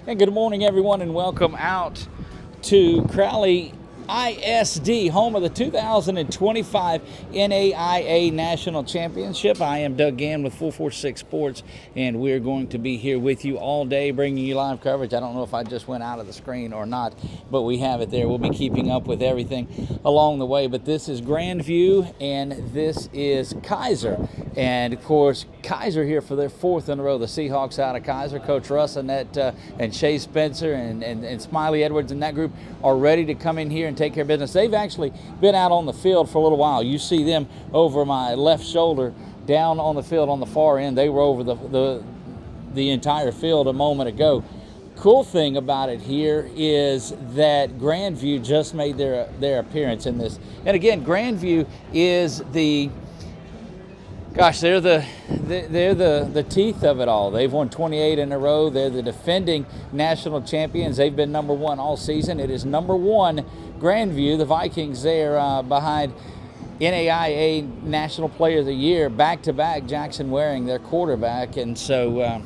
And good morning, everyone, and welcome out to Crowley ISD, home of the 2025 NAIA National Championship. I am Doug Gann with 446 Sports, and we're going to be here with you all day, bringing you live coverage. I don't know if I just went out of the screen or not, but we have it there. We'll be keeping up with everything along the way. But this is Grandview, and this is Kaiser. And, of course, Kaiser here for their fourth in a row. The Seahawks out of Kaiser, Coach Russ and Shea Spencer and Smiley Edwards and that group are ready to come in here and take care of business. They've actually been out on the field for a little while. You see them over my left shoulder down on the field on the far end. They were over the entire field a moment ago. Cool thing about it here is that Grandview just made their appearance in this. And again, Grandview is they're the teeth of it all. They've won 28 in a row. They're the defending national champions. They've been number one all season. It is number one Grandview. The Vikings there behind NAIA National Player of the Year, back-to-back Jackson Waring, their quarterback. And so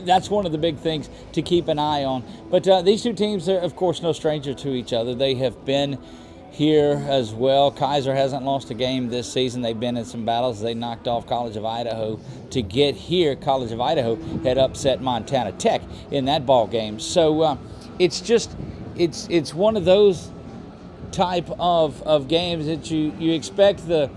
that's one of the big things to keep an eye on. But these two teams are, of course, no stranger to each other. They have been here as well. Kaiser hasn't lost a game this season. They've been in some battles. They knocked off College of Idaho to get here. College of Idaho had upset Montana Tech in that ball game. So it's one of those type of games that you expect the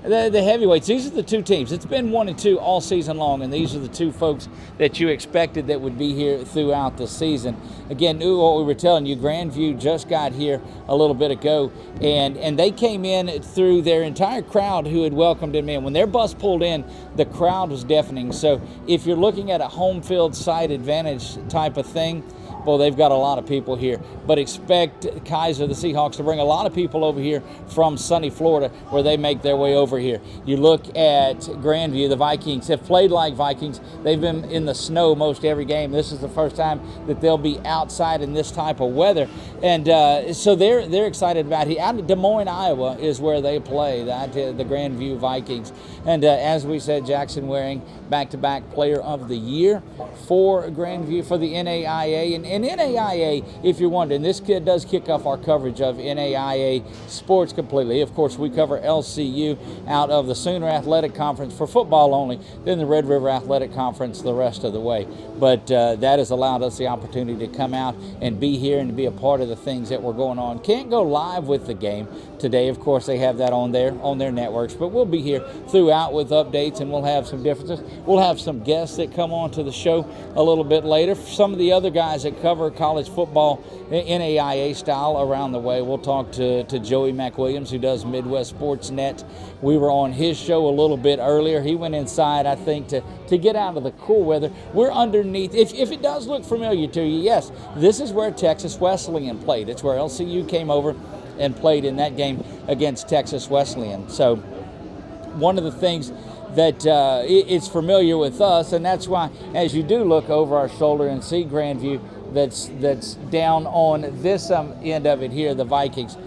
heavyweights. These are the two teams. It's been 1-2 all season long, and these are the two folks that you expected that would be here throughout the season. Again, what we were telling you, Grandview just got here a little bit ago, and they came in through their entire crowd who had welcomed them in. When their bus pulled in, the crowd was deafening. So if you're looking at a home field site advantage type of thing, well, they've got a lot of people here. But expect Kaiser, the Seahawks, to bring a lot of people over here from sunny Florida where they make their way over here. You look at Grandview, the Vikings have played like Vikings. They've been in the snow most every game. This is the first time that they'll be outside in this type of weather. And so they're excited about it. Out of Des Moines, Iowa is where they play, the Grandview Vikings. And as we said, Jackson Waring, back-to-back Player of the Year for Grandview for the NAIA. And NAIA, if you're wondering, this kid does kick off our coverage of NAIA sports completely. Of course, we cover LCU out of the Sooner Athletic Conference for football only, then the Red River Athletic Conference the rest of the way. But that has allowed us the opportunity to come out and be here and to be a part of the things that were going on. Can't go live with the game today. Of course, they have that on their networks, but we'll be here throughout with updates, and we'll have some differences. We'll have some guests that come on to the show a little bit later. Some of the other guys that cover college football NAIA style around the way. We'll talk to Joey McWilliams, who does Midwest Sports Net. We were on his show a little bit earlier. He went inside, I think, to get out of the cool weather. We're underneath. If it does look familiar to you, yes, this is where Texas Wesleyan played. It's where LCU came over and played in that game against Texas Wesleyan. So one of the things that it's familiar with us, and that's why as you do look over our shoulder and see Grandview that's down on this end of it here, the Vikings,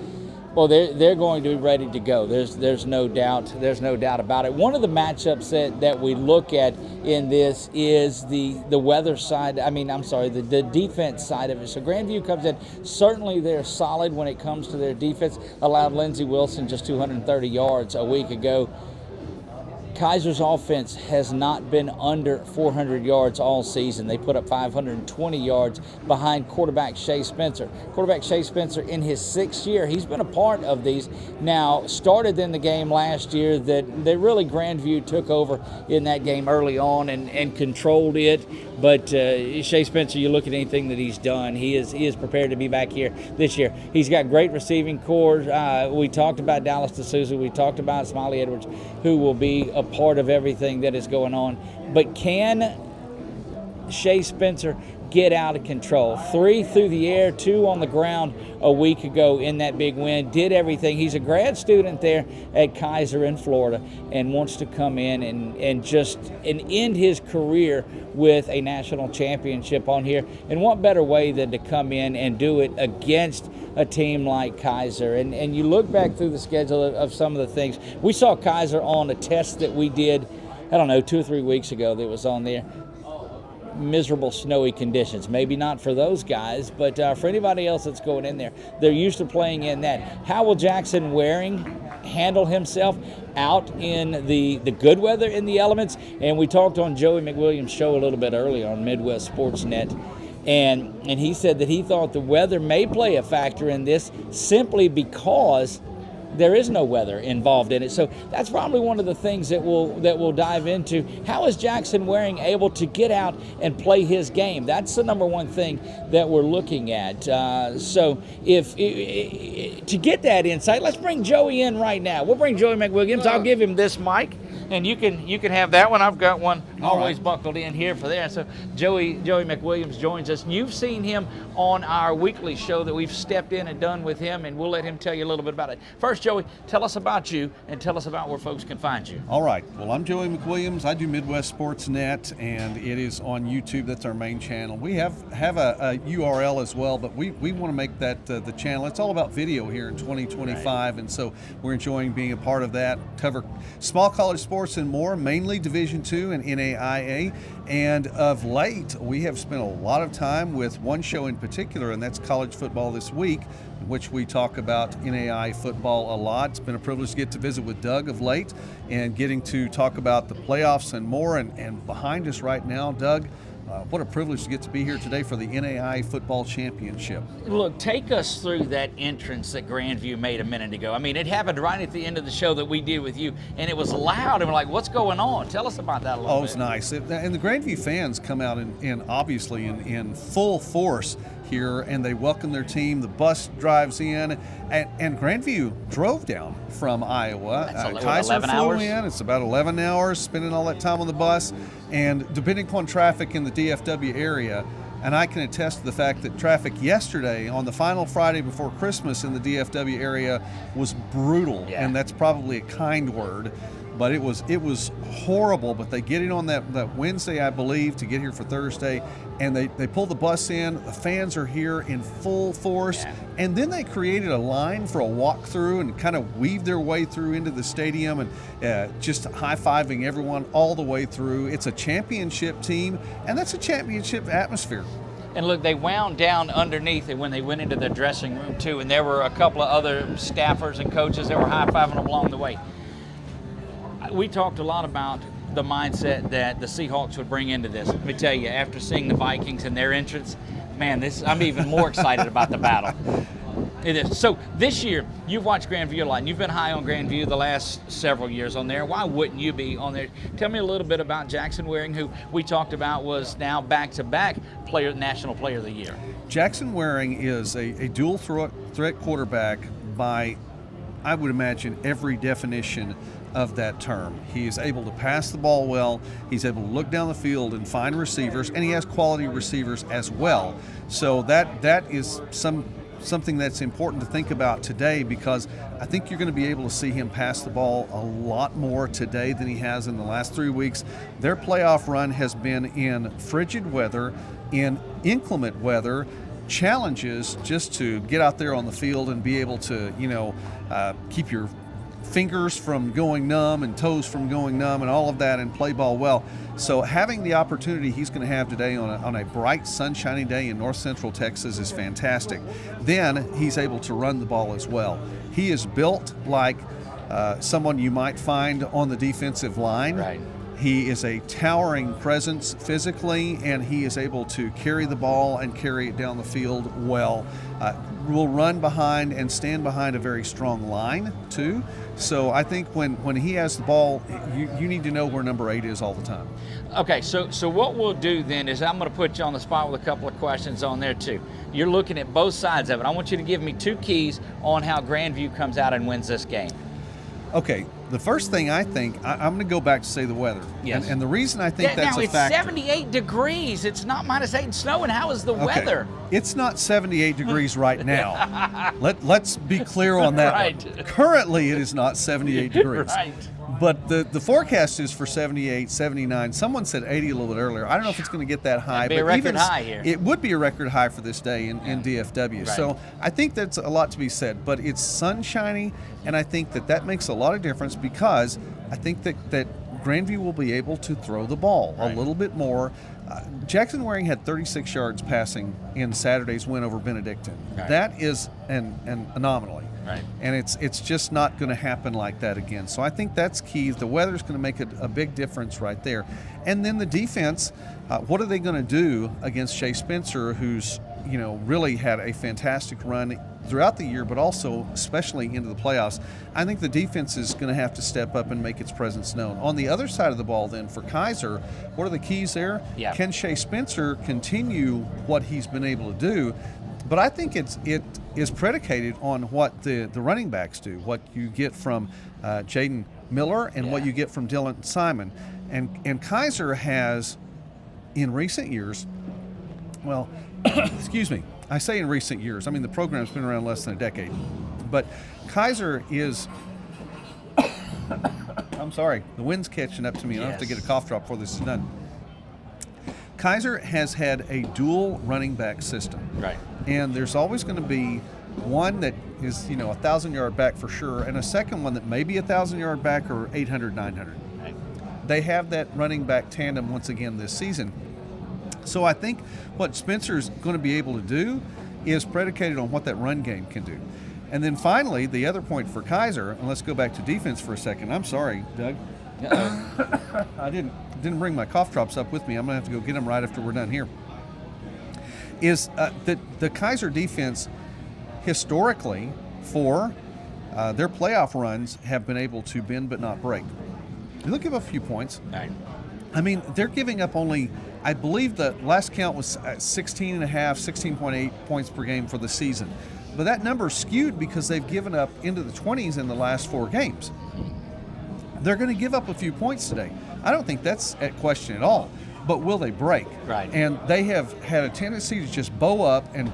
well, they're going to be ready to go. There's no doubt. There's no doubt about it. One of the matchups that we look at in this is the weather side. The defense side of it. So Grandview comes in. Certainly they're solid when it comes to their defense. Allowed Lindsey Wilson just 230 yards a week ago. Kaiser's offense has not been under 400 yards all season. They put up 520 yards behind quarterback Shea Spencer. Quarterback Shea Spencer, in his sixth year, he's been a part of these. Now, started in the game last year that really Grandview took over in that game early on and controlled it. But Shea Spencer, you look at anything that he's done, he is prepared to be back here this year. He's got great receiving corps. We talked about Dallas D'Souza. We talked about Smiley Edwards, who will be a part of everything that is going on. But can Shea Spencer get out of control? 3 through the air, 2 on the ground a week ago in that big win. Did everything. He's a grad student there at Kaiser in Florida and wants to come in and end his career with a national championship on here. And what better way than to come in and do it against a team like Kaiser? And you look back through the schedule of some of the things. We saw Kaiser on a test that we did, 2 or 3 weeks ago that was on there. miserable snowy conditions. Maybe not for those guys, but for anybody else that's going in there, they're used to playing in that. How will Jackson Waring handle himself out in the good weather, in the elements? And we talked on Joey McWilliams' show a little bit earlier on Midwest Sports Net, and he said that he thought the weather may play a factor in this simply because there is no weather involved in it. So that's probably one of the things that we'll dive into. How is Jackson Waring able to get out and play his game? That's the number one thing that we're looking at. So to get that insight, let's bring Joey in right now. We'll bring Joey McWilliams. I'll give him this mic, and you can have that one. I've got one always buckled in here for there. So Joey McWilliams joins us. You've seen him on our weekly show that we've stepped in and done with him, and we'll let him tell you a little bit about it. First, Joey, tell us about you and tell us about where folks can find you. All right. Well, I'm Joey McWilliams. I do Midwest Sports Net, and it is on YouTube. That's our main channel. We have a URL as well, but we want to make that the channel. It's all about video here in 2025, right. And so we're enjoying being a part of that. Cover small college sports and more, mainly Division II and NAIA. And of late, we have spent a lot of time with one show in particular, and that's College Football This Week, in which we talk about NAIA football a lot. It's been a privilege to get to visit with Doug of late and getting to talk about the playoffs and more. And behind us right now, Doug, what a privilege to get to be here today for the NAIA Football Championship. Look, take us through that entrance that Grandview made a minute ago. I mean, it happened right at the end of the show that we did with you, and it was loud, and we're like, what's going on? Tell us about that a little bit. Oh, it's nice. And the Grandview fans come out obviously in full force here, and they welcome their team. The bus drives in, and Grandview drove down from Iowa. Kaiser 11 hours? In. It's about 11 hours, spending all that time on the bus. And depending upon traffic in the DFW area, and I can attest to the fact that traffic yesterday on the final Friday before Christmas in the DFW area was brutal, and that's probably a kind word. But it was horrible. But they get in on that Wednesday, I believe, to get here for Thursday, and they pull the bus in. The fans are here in full force, and then they created a line for a walkthrough and kind of weaved their way through into the stadium and just high-fiving everyone all the way through. It's a championship team, and that's a championship atmosphere. And look, they wound down underneath it when they went into their dressing room too, and there were a couple of other staffers and coaches that were high-fiving them along the way. We talked a lot about the mindset that the Seahawks would bring into this. Let me tell you, after seeing the Vikings and their entrance, man, I'm even more excited about the battle. It is. So this year, you've watched Grandview a lot, and you've been high on Grandview the last several years on there. Why wouldn't you be on there? Tell me a little bit about Jackson Waring, who we talked about was now back-to-back National Player of the Year. Jackson Waring is a dual threat quarterback by, I would imagine, every definition of that term. He is able to pass the ball well, he's able to look down the field and find receivers, and he has quality receivers as well. So that is something that's important to think about today, because I think you're going to be able to see him pass the ball a lot more today than he has in the last 3 weeks. Their playoff run has been in frigid weather, in inclement weather, challenges just to get out there on the field and be able to, keep your fingers from going numb and toes from going numb and all of that, and play ball well. So having the opportunity he's going to have today on a bright, sunshiny day in north central Texas is fantastic. Then he's able to run the ball as well. He is built like someone you might find on the defensive line. Right. He is a towering presence physically, and he is able to carry the ball and carry it down the field well. Will run behind and stand behind a very strong line too. So I think when he has the ball, you need to know where number 8 is all the time. Okay, so what we'll do then is I'm going to put you on the spot with a couple of questions on there too. You're looking at both sides of it. I want you to give me 2 keys on how Grandview comes out and wins this game. Okay, the first thing I think, I'm going to go back to say the weather. Yes. And the reason I think that's a factor. Now, it's 78 degrees. It's not -8 and snowing. How is the weather? It's not 78 degrees right now. Let's be clear on that. Right. One. Currently, it is not 78 degrees. Right. But the forecast is for 78, 79. Someone said 80 a little bit earlier. I don't know if it's going to get that high. It'd be a record high here. It would be a record high for this day in DFW. Right. So I think that's a lot to be said. But it's sunshiny, and I think that makes a lot of difference, because I think that Grandview will be able to throw the ball a little bit more. Jackson Waring had 36 yards passing in Saturday's win over Benedictine. Right. That is an anomaly. Right. And it's just not going to happen like that again. So I think that's key. The weather's going to make a big difference right there. And then the defense, what are they going to do against Shea Spencer, who's really had a fantastic run throughout the year, but also especially into the playoffs? I think the defense is going to have to step up and make its presence known. On the other side of the ball then for Kaiser, what are the keys there? Yeah. Can Shea Spencer continue what he's been able to do? But I think it is predicated on what the running backs do, what you get from Jaden Miller and what you get from Dylan Simon. And Kaiser has, in recent years, well, excuse me, I say in recent years, I mean the program's been around less than a decade, but Kaiser is, I'm sorry, the wind's catching up to me. I have to get a cough drop before this is done. Kaiser has had a dual running back system. Right. And there's always going to be one that is, a 1,000-yard back for sure, and a second one that may be a 1,000-yard back or 800, 900. Right. They have that running back tandem once again this season. So I think what Spencer's going to be able to do is predicated on what that run game can do. And then finally, the other point for Kaiser, and let's go back to defense for a second. I'm sorry, Doug. I didn't bring my cough drops up with me. I'm going to have to go get them right after we're done here. Is that the Kaiser defense historically for their playoff runs have been able to bend but not break. They'll give up a few points. Right. I mean, they're giving up only, I believe the last count was 16.8 points per game for the season. But that number's skewed because they've given up into the 20s in the last 4 games. They're going to give up a few points today. I don't think that's at question at all. But will they break? Right. And they have had a tendency to just bow up and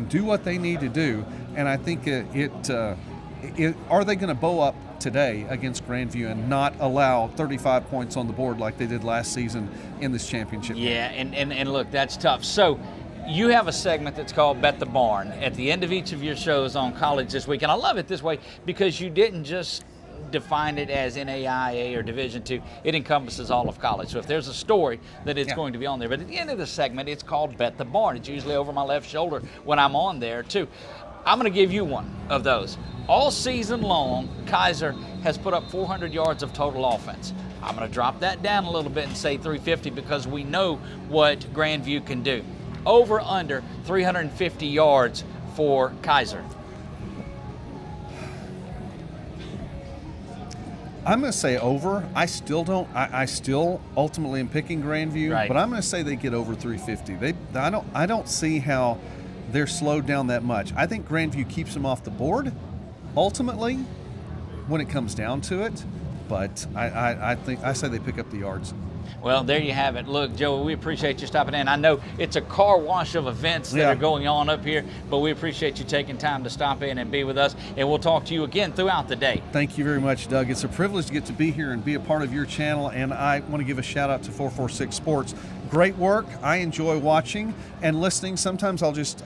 do what they need to do. And I think are they going to bow up today against Grandview and not allow 35 points on the board like they did last season in this championship game? Yeah, and look, that's tough. So you have a segment that's called Bet the Barn at the end of each of your shows on College This Week. And I love it this way because you didn't just define it as NAIA or Division II. It encompasses all of college. So if there's a story, that it's going to be on there. But at the end of the segment, it's called Bet the Barn. It's usually over my left shoulder when I'm on there too. I'm going to give you one of those. All season long, Kaiser has put up 400 yards of total offense. I'm going to drop that down a little bit and say 350 because we know what Grandview can do. Over, under 350 yards for Kaiser. I'm going to say over. I still ultimately am picking Grandview, right, but I'm going to say they get over 350. I don't see how they're slowed down that much. I think Grandview keeps them off the board ultimately when it comes down to it, but I say they pick up the yards. Well, there you have it. Look, Joey, we appreciate you stopping in. I know it's a car wash of events that are going on up here, but we appreciate you taking time to stop in and be with us, and we'll talk to you again throughout the day. Thank you very much, Doug. It's a privilege to get to be here and be a part of your channel, and I want to give a shout out to 446 Sports. Great work. I enjoy watching and listening. Sometimes I'll just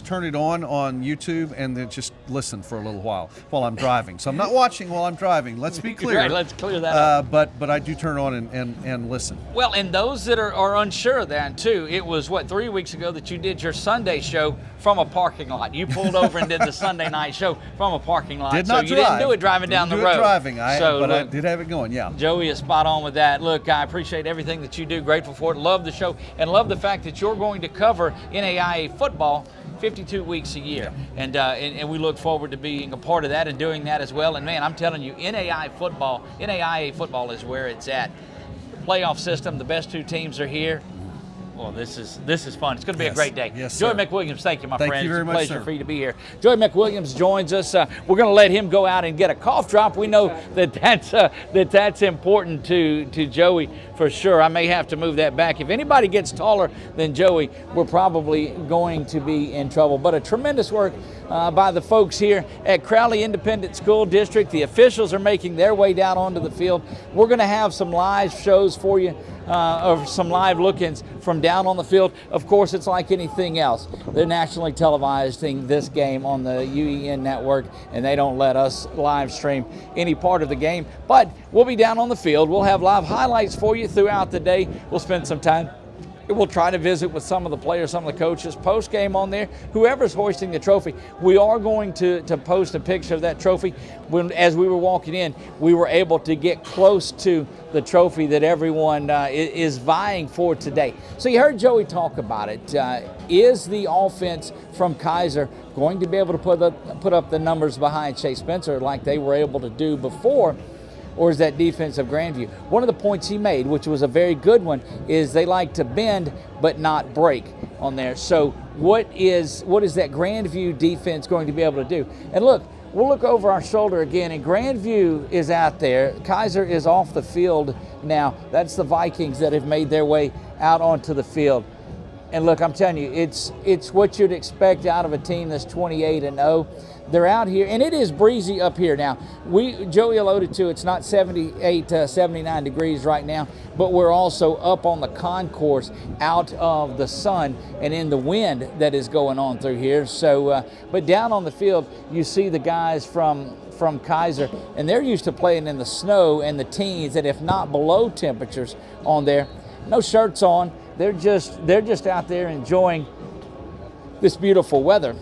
turn it on YouTube and then just listen for a little while I'm driving. So I'm not watching while I'm driving. Let's be clear. Right, let's clear that up. But I do turn on and listen. Well, and those that are unsure of that too, it was 3 weeks ago that you did your Sunday show from a parking lot. You pulled over and did the Sunday night show from a parking lot. Did not so you drive. didn't do it driving down the road. Driving, but I did have it going. Yeah. Joey is spot on with that. Look, I appreciate everything that you do. Grateful for it. Love the show and love the fact that you're going to cover NAIA football 52 weeks a year. Yeah. And we look forward to being a part of that and doing that as well. And man, I'm telling you, NAIA football is where it's at. Playoff system, the best 2 teams are here. Well, this is fun. It's going to be a great day. Yes, Joey sir. McWilliams, thank you, my friend. Thank you very much, It's a pleasure sir. for you to be here. Joey McWilliams joins us. We're going to let him go out and get a cough drop. We know that's important to Joey for sure. I may have to move that back. If anybody gets taller than Joey, we're probably going to be in trouble. But a tremendous work by the folks here at Crowley Independent School District. The officials are making their way down onto the field. We're going to have some live shows for you, or some live look-ins from down on the field. Of course, it's like anything else. They're nationally televising this game on the UEN network, and they don't let us live stream any part of the game. But we'll be down on the field. We'll have live highlights for you throughout the day. We'll spend some time. We'll try to visit with some of the players, some of the coaches, post-game on there, whoever's hoisting the trophy. We are going to post a picture of that trophy. As we were walking in, we were able to get close to the trophy that everyone is vying for today. So you heard Joey talk about it. Is the offense from Kaiser going to be able to put up the numbers behind Shea Spencer like they were able to do before? Or is that defense of Grandview? One of the points he made, which was a very good one, is they like to bend but not break on there. So what is that Grandview defense going to be able to do? And look, we'll look over our shoulder again, and Grandview is out there. Kaiser is off the field now. That's the Vikings that have made their way out onto the field. And look, I'm telling you, it's what you'd expect out of a team that's 28-0. They're out here, and it is breezy up here now. Joey alluded to it's not 78 to 79 degrees right now, but we're also up on the concourse out of the sun and in the wind that is going on through here. So, but down on the field, you see the guys from Kaiser, and they're used to playing in the snow and the teens, and if not below temperatures on there. No shirts on. They're just out there enjoying this beautiful weather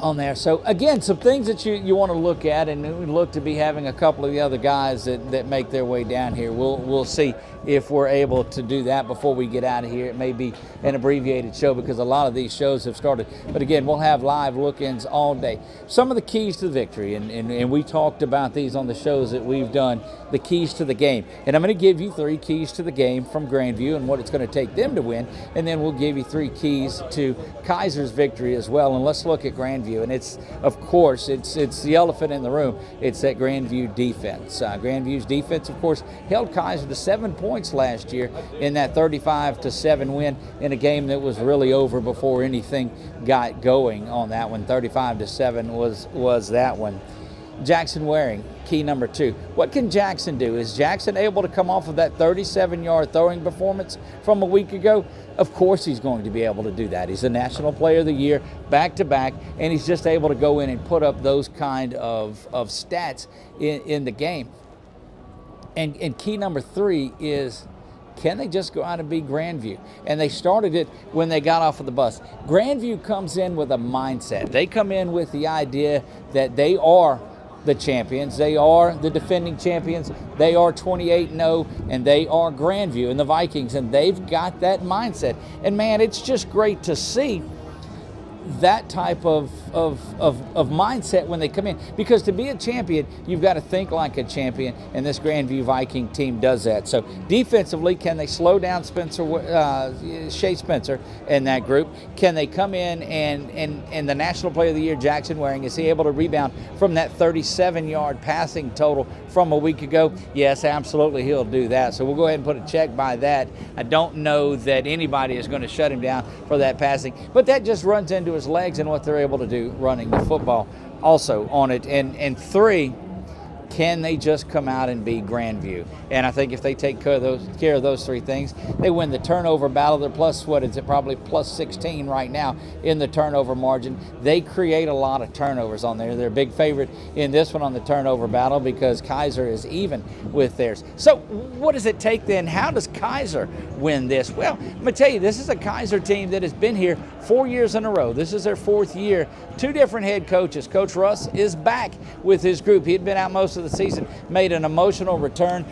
on there. So again, some things that you want to look at, and we look to be having a couple of the other guys that make their way down here. We'll see if we're able to do that before we get out of here. It may be an abbreviated show because a lot of these shows have started. But again, we'll have live look-ins all day. Some of the keys to the victory, and we talked about these on the shows that we've done, the keys to the game. And I'm going to give you 3 keys to the game from Grandview and what it's going to take them to win. And then we'll give you 3 keys to Kaiser's victory as well. And let's look at Grandview. And it's, of course, it's the elephant in the room. It's that Grandview defense. Grandview's defense, of course, held Kaiser to 7 points last year in that 35-7 win in a game that was really over before anything got going on that one. 35-7 was that one. Jackson Waring, key number 2. What can Jackson do? Is Jackson able to come off of that 37-yard throwing performance from a week ago? Of course he's going to be able to do that. He's the National Player of the Year back-to-back, and he's just able to go in and put up those kind of stats in the game. And key number 3 is, can they just go out and beat Grandview? And they started it when they got off of the bus. Grandview comes in with a mindset. They come in with the idea that they are the champions. They are the defending champions. They are 28-0, and they are Grandview and the Vikings, and they've got that mindset. And, man, it's just great to see that type of mindset when they come in, because to be a champion, you've got to think like a champion, and this Grandview Viking team does that. So defensively, can they slow down Shea Spencer in that group? Can they come in and the National Player of the Year, Jackson Waring, is he able to rebound from that 37-yard passing total from a week ago? Yes, absolutely, he'll do that. So we'll go ahead and put a check by that. I don't know that anybody is going to shut him down for that passing, but that just runs into his legs and what they're able to do running the football also on it. And 3, can they just come out and beat Grandview? And I think if they take care of those 3 things, they win the turnover battle. They're probably plus 16 right now in the turnover margin. They create a lot of turnovers on there. They're a big favorite in this one on the turnover battle because Kaiser is even with theirs. So what does it take then? How does Kaiser win this? Well, I'm going to tell you, this is a Kaiser team that has been here 4 years in a row. This is their 4th year. 2 different head coaches. Coach Russ is back with his group. He had been out most of the season, made an emotional return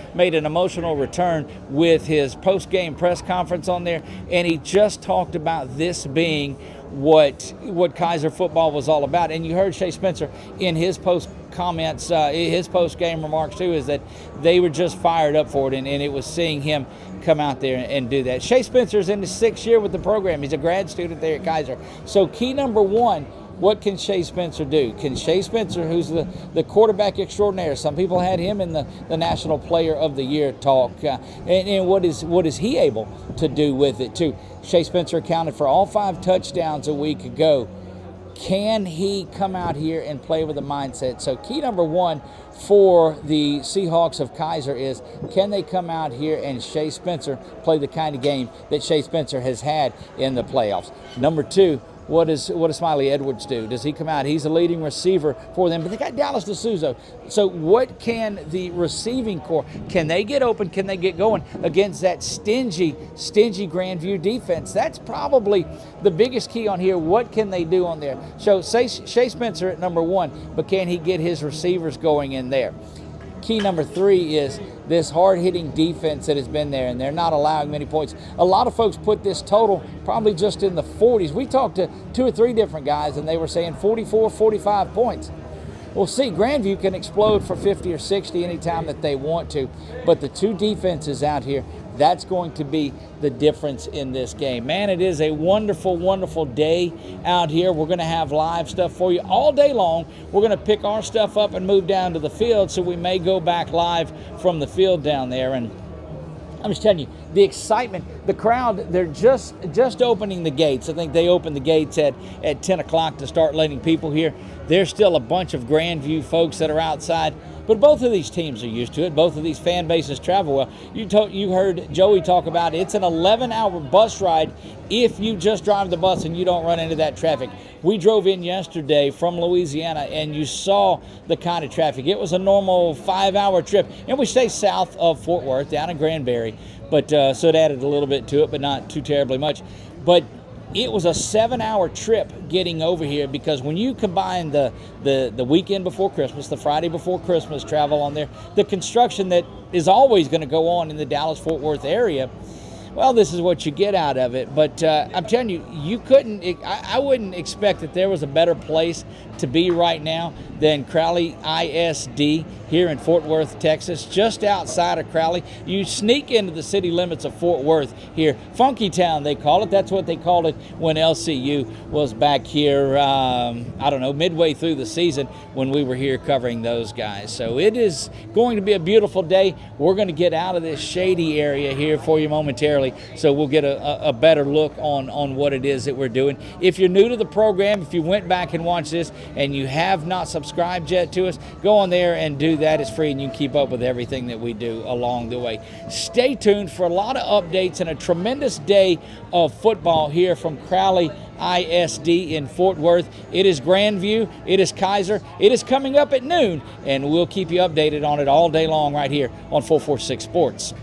with his post-game press conference on there, and he just talked about this being what Kaiser football was all about. And you heard Shea Spencer in his his post-game remarks too, is that they were just fired up for it, and it was seeing him come out there and do that. Shea Spencer's in his 6th year with the program. He's a grad student there at Kaiser. So key number 1, what can Shea Spencer do? Can Shea Spencer, who's the quarterback extraordinaire, some people had him in the National Player of the Year talk, and what is he able to do with it too? Shea Spencer accounted for all 5 touchdowns a week ago. Can he come out here and play with a mindset? So key number one for the Seahawks of Kaiser is, can they come out here and Shea Spencer play the kind of game that Shea Spencer has had in the playoffs? Number two, what does Smiley Edwards do? Does he come out? He's a leading receiver for them, but they got Dallas DeSouza. So what can the receiving core, can they get open? Can they get going against that stingy Grandview defense? That's probably the biggest key on here. What can they do on there? So Shea Spencer at number one, but can he get his receivers going in there? Key number three is this hard-hitting defense that has been there, and they're not allowing many points. A lot of folks put this total probably just in the 40s. We talked to 2 or 3 different guys, and they were saying 44, 45 points. We'll see. Grandview can explode for 50 or 60 anytime that they want to, but the two defenses out here, that's going to be the difference in this game. Man, it is a wonderful, wonderful day out here. We're going to have live stuff for you all day long. We're going to pick our stuff up and move down to the field, so we may go back live from the field down there. And I'm just telling you, the excitement, the crowd, they're just opening the gates. I think they opened the gates at 10 o'clock to start letting people here. There's still a bunch of Grandview folks that are outside. But both of these teams are used to it. Both of these fan bases travel well. You heard Joey talk about it. It's an 11-hour bus ride if you just drive the bus and you don't run into that traffic. We drove in yesterday from Louisiana, and you saw the kind of traffic. It was a normal 5-hour trip, and we stay south of Fort Worth, down in Granbury. But so it added a little bit to it, but not too terribly much. But it was a 7-hour trip getting over here, because when you combine the weekend before Christmas, the Friday before Christmas travel on there, the construction that is always going to go on in the Dallas-Fort Worth area, well, this is what you get out of it. But I'm telling you, I wouldn't expect that there was a better place to be right now than Crowley ISD here in Fort Worth, Texas, just outside of Crowley. You sneak into the city limits of Fort Worth here. Funky Town, they call it. That's what they called it when LCU was back here, midway through the season when we were here covering those guys. So it is going to be a beautiful day. We're going to get out of this shady area here for you momentarily, so we'll get a better look on what it is that we're doing. If you're new to the program, if you went back and watched this and you have not subscribed yet to us, go on there and do that. It's free, and you can keep up with everything that we do along the way. Stay tuned for a lot of updates and a tremendous day of football here from Crowley ISD in Fort Worth. It is Grandview, it is Kaiser, it is coming up at noon, and we'll keep you updated on it all day long right here on 446 Sports.